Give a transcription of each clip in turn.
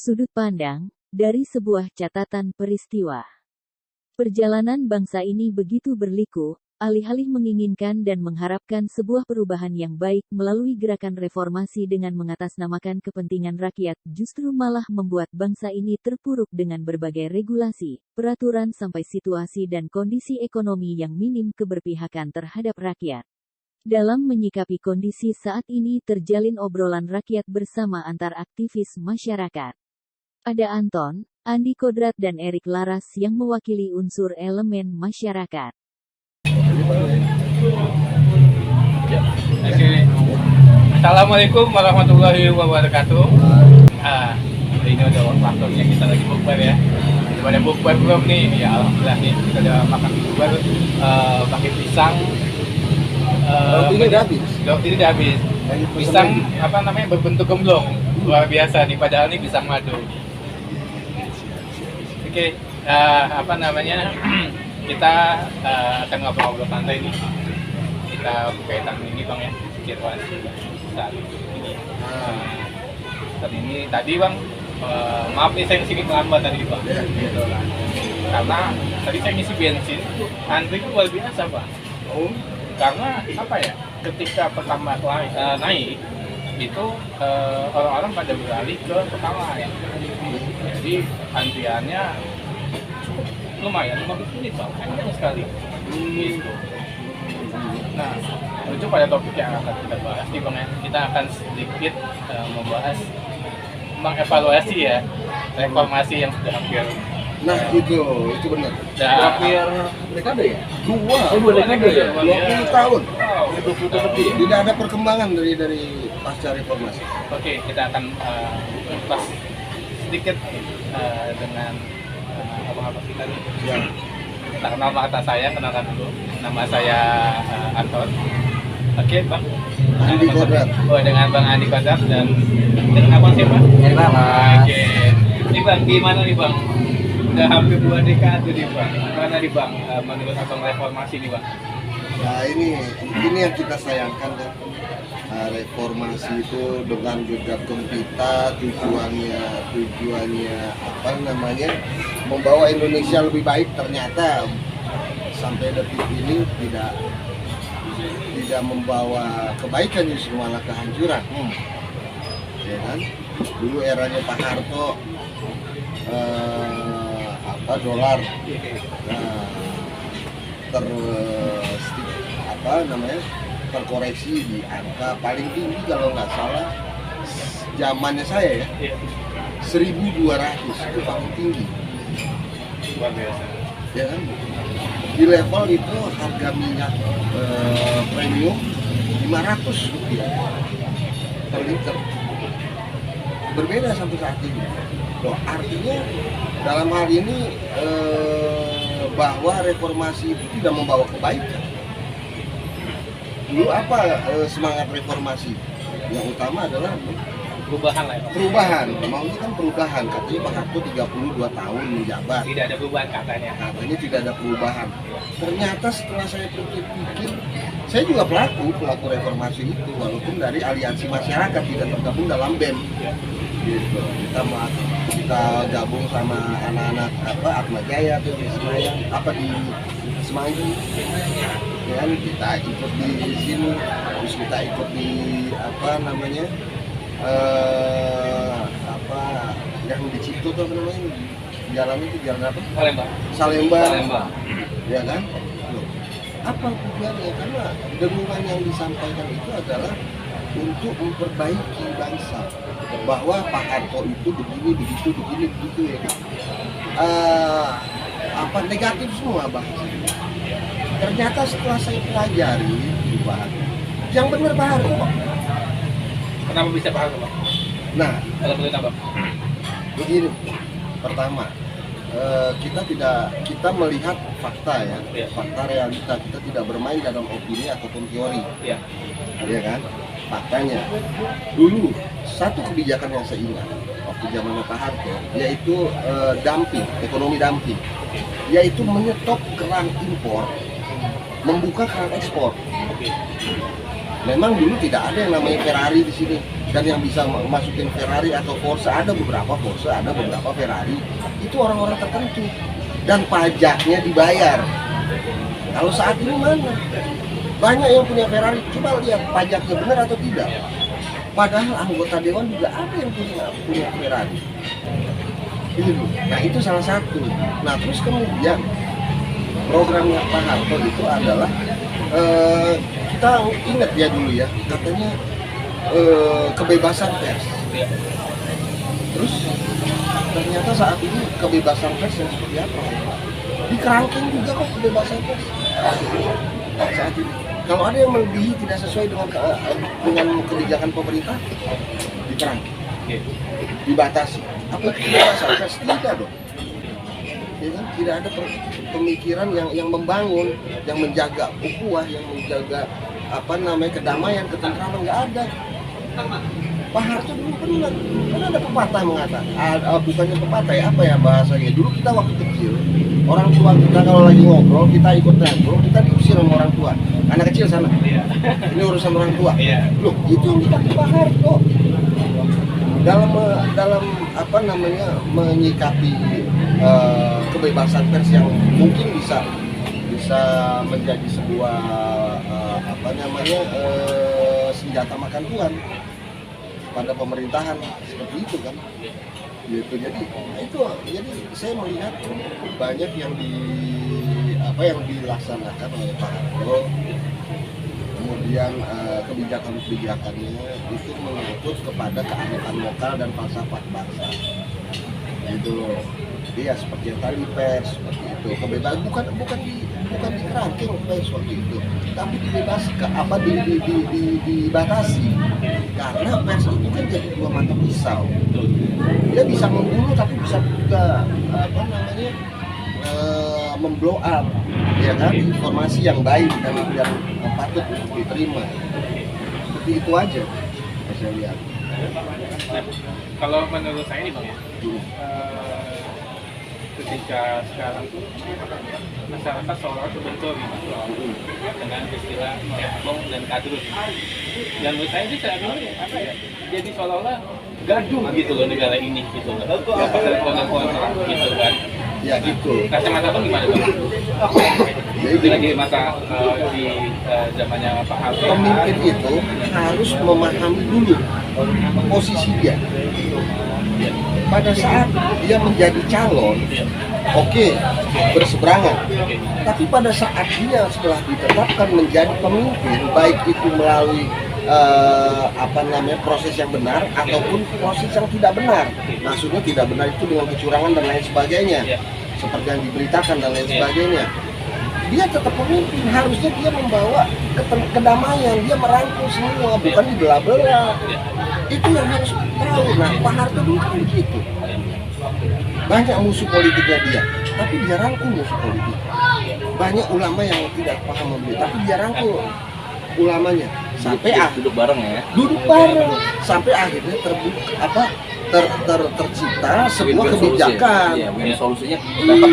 Sudut pandang dari sebuah catatan peristiwa. Perjalanan bangsa ini begitu berliku, alih-alih menginginkan dan mengharapkan sebuah perubahan yang baik melalui gerakan reformasi dengan mengatasnamakan kepentingan rakyat, justru malah membuat bangsa ini terpuruk dengan berbagai regulasi, peraturan sampai situasi dan kondisi ekonomi yang minim keberpihakan terhadap rakyat. Dalam menyikapi kondisi saat ini terjalin obrolan rakyat bersama antar aktivis masyarakat. Ada Anton, Andi Kodrat dan Erik Laras yang mewakili unsur elemen masyarakat. Oke. Assalamualaikum warahmatullahi wabarakatuh. Ini udah waktunya kita lagi bukber ya. Daripada bukber belum nih, ya alhamdulillah nih kita udah makan bukber pakai pisang. Ini udah habis. Ini udah habis. Pisang apa namanya berbentuk gemblong, luar biasa nih. Padahal ini pisang madu. Oke, apa namanya? Kita akan ngobrol-ngobrol santai nih. Kita berkaitan ini bang ya, situasi saat ini. Saat ini tadi bang, maaf nih saya sedikit terlambat tadi bang. Karena tadi saya ngisi bensin, antri itu luar biasa bang. Karena apa ya? Ketika pertama naik itu orang-orang pada beralih ke Pertalite. Jadi antriannya cukup lumayan, 15 menit bang, panjang sekali. Gitu. Nah, menuju pada topik yang akan kita bahas nih bang ya. Kita akan sedikit membahas mengevaluasi ya reformasi yang sudah hampir. Nah itu benar. Hampir dekade ya? Dua dekade ya? 20 tahun. 20 tahun lebih. Tidak ada perkembangan dari pasca reformasi. Oke, kita akan bahas sedikit dengan abang-abang kita nih. Ya. Kita kenal mata saya, kenalkan dulu. Nama saya Anton. Oke, Bang. Andi Kodrat. Oh, dengan Bang Andi Kodrat dan dengan abang siapa? Erik Laras. Oke. Ini Bang, gimana nih Bang? Udah hampir 2 dekade nih Bang. Gimana nih Bang menurut abang reformasi nih Bang? Nah ini yang kita sayangkan kan. Reformasi itu dengan gegap gempita tujuannya apa namanya membawa Indonesia lebih baik, ternyata sampai detik ini tidak membawa kebaikan, justru malah kehancuran. Ya kan? Dulu eranya Pak Harto dolar terkoreksi di angka paling tinggi kalau nggak salah zamannya saya ya, 1.200 itu paling tinggi. Luar biasa. Ya kan? Di level itu harga minyak premium 500 rupiah per liter. Berbeda sampai saat ini. Loh, artinya dalam hal ini bahwa reformasi itu tidak membawa kebaikan. Dulu apa semangat reformasi? Yang utama adalah Perubahan lah ya. perubahan. Maunya kan perubahan. Katanya Pak Harto 32 tahun menjabat. Tidak ada perubahan katanya. Katanya tidak ada perubahan. Ternyata setelah saya pikir-pikir, saya juga pelaku reformasi itu, walaupun dari aliansi masyarakat, tidak tergabung dalam BEM. Gitu. Kita gabung sama anak-anak Atma Jaya tuh di Senayan, di Semanggi. Ya, kita ikut di sini, terus kita ikut di yang di Cipto tuh namanya, jalan itu jalan apa? Salemba. Ya kan? Loh, apa tujuannya? Karena dengungan yang disampaikan itu adalah untuk memperbaiki bangsa, bahwa Pak Harto itu begini begitu ya kan? Negatif semua bahasa. Ternyata setelah saya pelajari yang benar Pak Harto. Kenapa bisa Pak Harto, Pak? Nah, kalau boleh tambah. Begini, pertama kita melihat fakta ya, fakta realita. Kita tidak bermain dalam opini ataupun teori, ya kan? Faktanya, dulu satu kebijakan yang saya ingat waktu zaman Pak Harto, yaitu ekonomi dumping, yaitu menyetop keran impor, membuka keran ekspor. Memang dulu tidak ada yang namanya Ferrari di sini. dan yang bisa masukin Ferrari atau Forza, ada beberapa Forza, ada beberapa Ferrari, itu orang-orang tertentu dan pajaknya dibayar. Kalau saat ini mana? Banyak yang punya Ferrari, coba lihat pajaknya benar atau tidak. Padahal anggota dewan juga ada yang punya Ferrari. Nah itu salah satu. Nah terus kemudian programnya Pak Harto itu adalah kita ingat ya dulu ya, katanya kebebasan pers. Terus ternyata saat ini kebebasan pers yang seperti apa? Dikerangkeng juga kok kebebasan pers saat ini. Kalau ada yang melebihi tidak sesuai dengan kebijakan pemerintah, dikerangkeng, dibatasi. Apa itu kebebasan pers? Tidak dong. Ya kan? Tidak ada pemikiran yang membangun, yang menjaga ukhuwah, yang menjaga kedamaian, ketentraman, nggak ada. Pak Harto dulu pernah, kan ada pepatah mengatakan, bukannya pepatah ya, apa ya bahasanya, dulu kita waktu kecil, orang tua kita kalau lagi ngobrol, kita ikut ngobrol, kita diusir sama orang tua. Anak kecil sana, ini urusan orang tua. Loh, itu yang dipakai Pak Harto dalam menyikapi kebebasan pers yang mungkin bisa menjadi sebuah senjata makan tuan pada pemerintahan seperti itu kan. Gitu. Jadi saya melihat banyak yang dilaksanakan oleh Pak Harto, kemudian kebijakan-kebijakannya itu mengatur kepada kearifan lokal dan falsafah bangsa. Itu dia seperti yang tadi pers seperti itu, kebebasan bukan dikerangkeng pers seperti itu, tapi dibatasi karena pers itu kan jadi dua mata pisau. Dia bisa membunuh tapi bisa juga memblow up, ya kan, informasi yang baik dan yang patut untuk diterima. Seperti itu aja saya lihat. Nah, kalau menurut saya ini Bang ya, ketika sekarang tuh masyarakat seolah-olah terbentur gitu dengan istilah cebong dan kadrus. Dan menurut saya sih saat ini jadi seolah-olah gaduh gitu loh negara ini gitu loh. Gitu kan. Ya gitu. Kacamata Bang gimana Bang? Jadi lagi masa di zamannya Pak Harto. Pemimpin itu harus memahami dulu posisi dia. Pada saat dia menjadi calon, oke, berseberangan. Tapi pada saat dia setelah ditetapkan menjadi pemimpin, baik itu melalui proses yang benar ataupun proses yang tidak benar. Maksudnya tidak benar itu dengan kecurangan dan lain sebagainya, seperti yang diberitakan dan lain sebagainya. Dia tetap pemimpin, harusnya dia membawa kedamaian, dia merangkul semua, bukan dibelah-belah. Itu yang harus tahu. Nah, Pak Harto dulu kan begitu. Banyak musuh politiknya dia, tapi dia rangkul musuh politik. Banyak ulama yang tidak paham beliau, tapi dia rangkul ulamanya. Sampai duduk bareng ya. Duduk bareng sampai akhirnya tercipta sebuah kebijakan. Iya, solusinya dapat.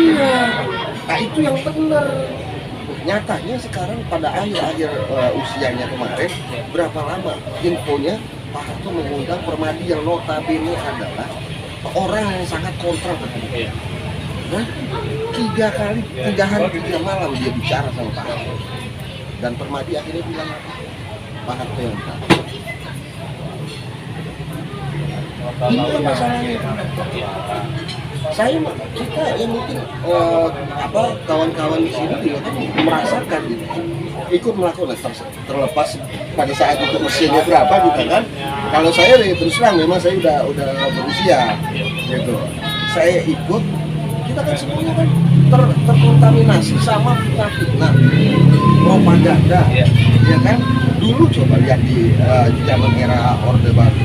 Nah, itu yang benar. Nyatanya sekarang pada akhir usianya kemarin, berapa lama infonya Pak Harto mengundang Permadi yang notabene adalah orang yang sangat kontra terhadap. Nah, 3 hari 3 malam dia bicara sama Pak Harto. Dan Permadi akhirnya bilang Pak Harto yang tahu. Ini masalahnya. Kita yang mungkin kawan-kawan di sini juga kan merasakan gitu, ikut melakukan terlepas pada saat itu usianya berapa gitu kan. Kalau saya terus terang memang saya udah berusia gitu, saya ikut, kita kan semuanya kan terkontaminasi sama fitnah propaganda, ya kan. Dulu coba lihat di zaman era Orde Baru,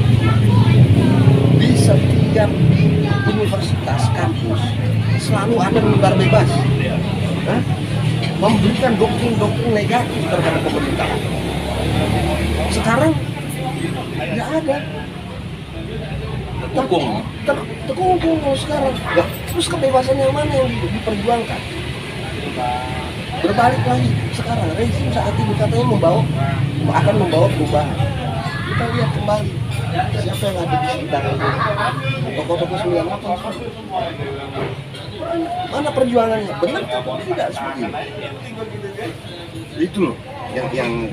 di setiap universitas kampus selalu ada mimbar bebas, memberikan doktrin negatif terhadap pemerintahan. Sekarang nggak ada, terkungkung sekarang. Terus kebebasan yang mana yang diperjuangkan? Berbalik lagi sekarang rezim saat ini katanya akan membawa perubahan. Kita lihat kembali Siapa yang ada di sekitar tokoh-tokoh 98? Mana perjuangannya? Benar atau tidak seperti ini? Itu loh yang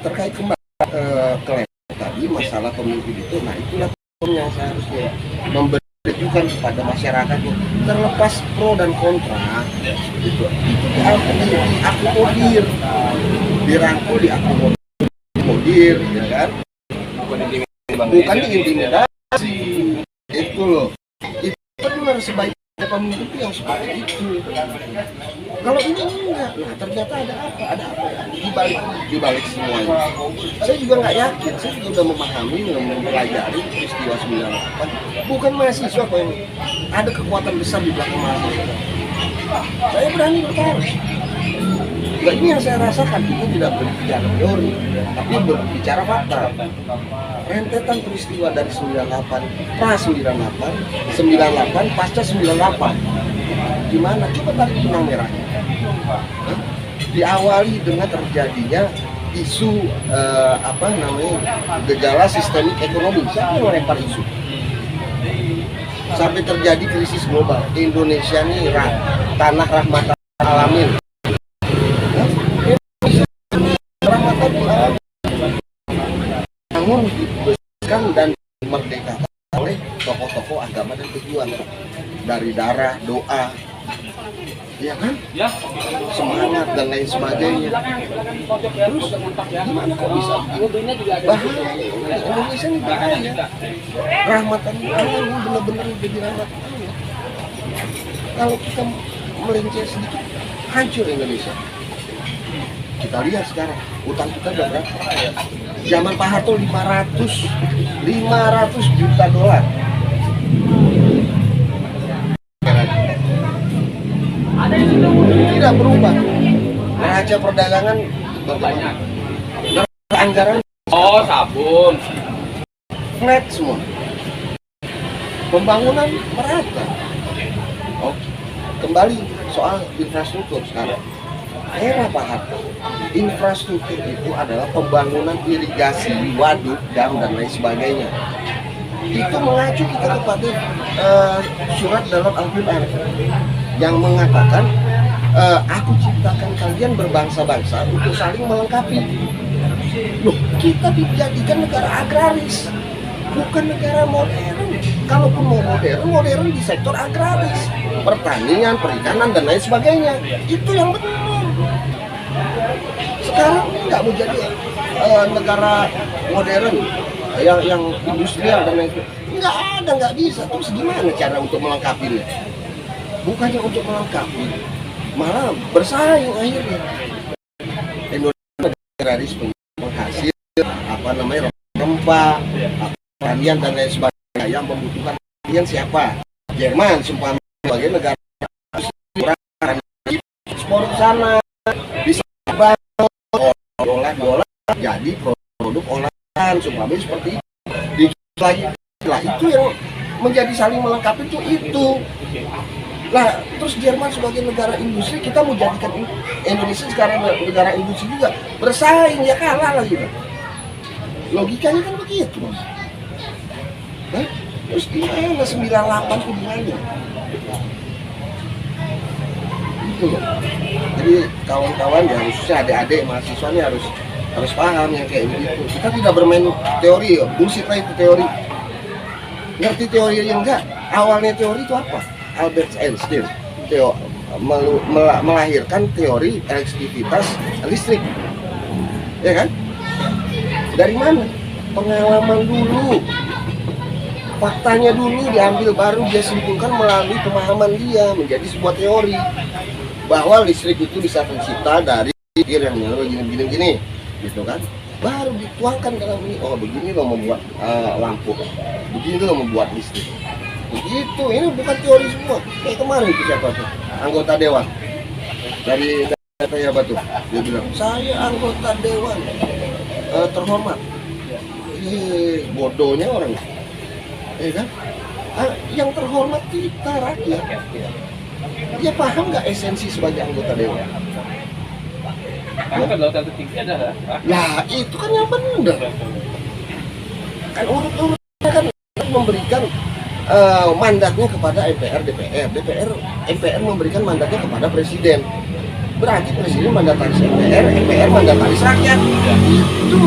terkait kembali ke tadi masalah pemimpin itu. Nah itulah yang seharusnya memberikan kepada masyarakat terlepas pro dan kontra itu diakomodir, dirangkul, diakomodir, ya kan? Bukan diintimidasi. Itu loh. Itu benar sebaiknya pemimpin itu yang seperti itu. Kalau ini enggak, nah ternyata ada apa ya di balik semua ini. Saya juga nggak yakin, saya juga udah memahami, mempelajari peristiwa 98. Bukan mahasiswa kok yang ada kekuatan besar di belakang mahasiswa. Saya berani bertaruh. Nah, ini yang saya rasakan, itu tidak berbicara teori, tapi berbicara fakta. Rentetan peristiwa dari 98, pra 98, 98, pasca 98. Gimana? Coba tarik benang merahnya. Diawali dengan terjadinya isu gejala sistemik ekonomi. Siapa yang melempar isu? Sampai terjadi krisis global. Indonesia ini tanah rahmatan alamin. Namun dibesarkan dan dimerdekakan oleh tokoh-tokoh agama dan pejuang dari darah, doa, ya kan? Semangat dan lain sebagainya. Terus gimana kok bisa bahaya? Indonesia ini bahaya. Rahmatan Allah ini benar-benar jadi rahmatan Allah. Kalau kita melenceng sedikit, hancur Indonesia. Kita lihat sekarang, utang kita udah berapa? Zaman Pak Harto 500 juta dolar. Tidak berubah. Neraca perdagangan bagaimana? Neraca anggaran sabun flat semua. Pembangunan merata. Oke. Kembali soal infrastruktur sekarang. Era Pak Harto, infrastruktur itu adalah pembangunan irigasi, waduk, dam, dan lain sebagainya. Itu mengacu kita kepada surat dalam Al-Quran yang mengatakan, aku ciptakan kalian berbangsa-bangsa untuk saling melengkapi. Loh, kita dijadikan negara agraris, bukan negara modern. Kalaupun mau modern di sektor agraris, pertanian, perikanan, dan lain sebagainya. Itu yang benar. Sekarang nggak mau jadi negara modern yang industrial dan lain sebagainya. Nggak bisa. Terus gimana cara untuk melengkapinya? Bukannya untuk melengkapi, malah bersaing akhirnya. Indonesia agraris penghasil rempah, pertanian dan lain sebagainya. Yang membutuhkan pertanian siapa? Jerman sebagai negara ekspor ke sana. Bisa olah jadi produk olahan supaya seperti itu. Lagi lah itu yang menjadi saling melengkapi itu. Nah, terus Jerman sebagai negara industri, kita mau jadikan Indonesia sekarang negara industri juga, bersaing ya kalah lagi. Logikanya kan begitu. Terus gimana 98 hubungannya? Jadi kawan-kawan ya, khususnya adik-adik mahasiswa ini harus paham yang kayak begitu. Kita tidak bermain teori, bullshit lah itu teori. Ngerti teori yang enggak? Awalnya teori itu apa? Albert Einstein melahirkan teori elektrisitas listrik, ya kan? Dari mana? Pengalaman dulu, faktanya dulu diambil, baru dia simpulkan melalui pemahaman dia menjadi sebuah teori bahwa listrik itu bisa tercipta dari air yang menyala gini, gitu kan? Baru dituangkan dalam ini. Oh, begini loh membuat lampu, begini loh membuat listrik. Begitu, ini bukan teori semua. Kayak kemarin itu siapa tuh? Anggota dewan dari saya apa tuh? Dia bilang, saya anggota dewan terhormat. Bodohnya orang, ya kan? Yang terhormat kita rakyat. Dia paham nggak esensi sebagai anggota dewan? Kan lautan tertinggi adalah Nah, itu kan yang benar. kan urut-urutnya kan memberikan mandatnya kepada MPR, MPR memberikan mandatnya kepada presiden. Berarti presiden mandataris MPR, MPR mandataris rakyat. Itu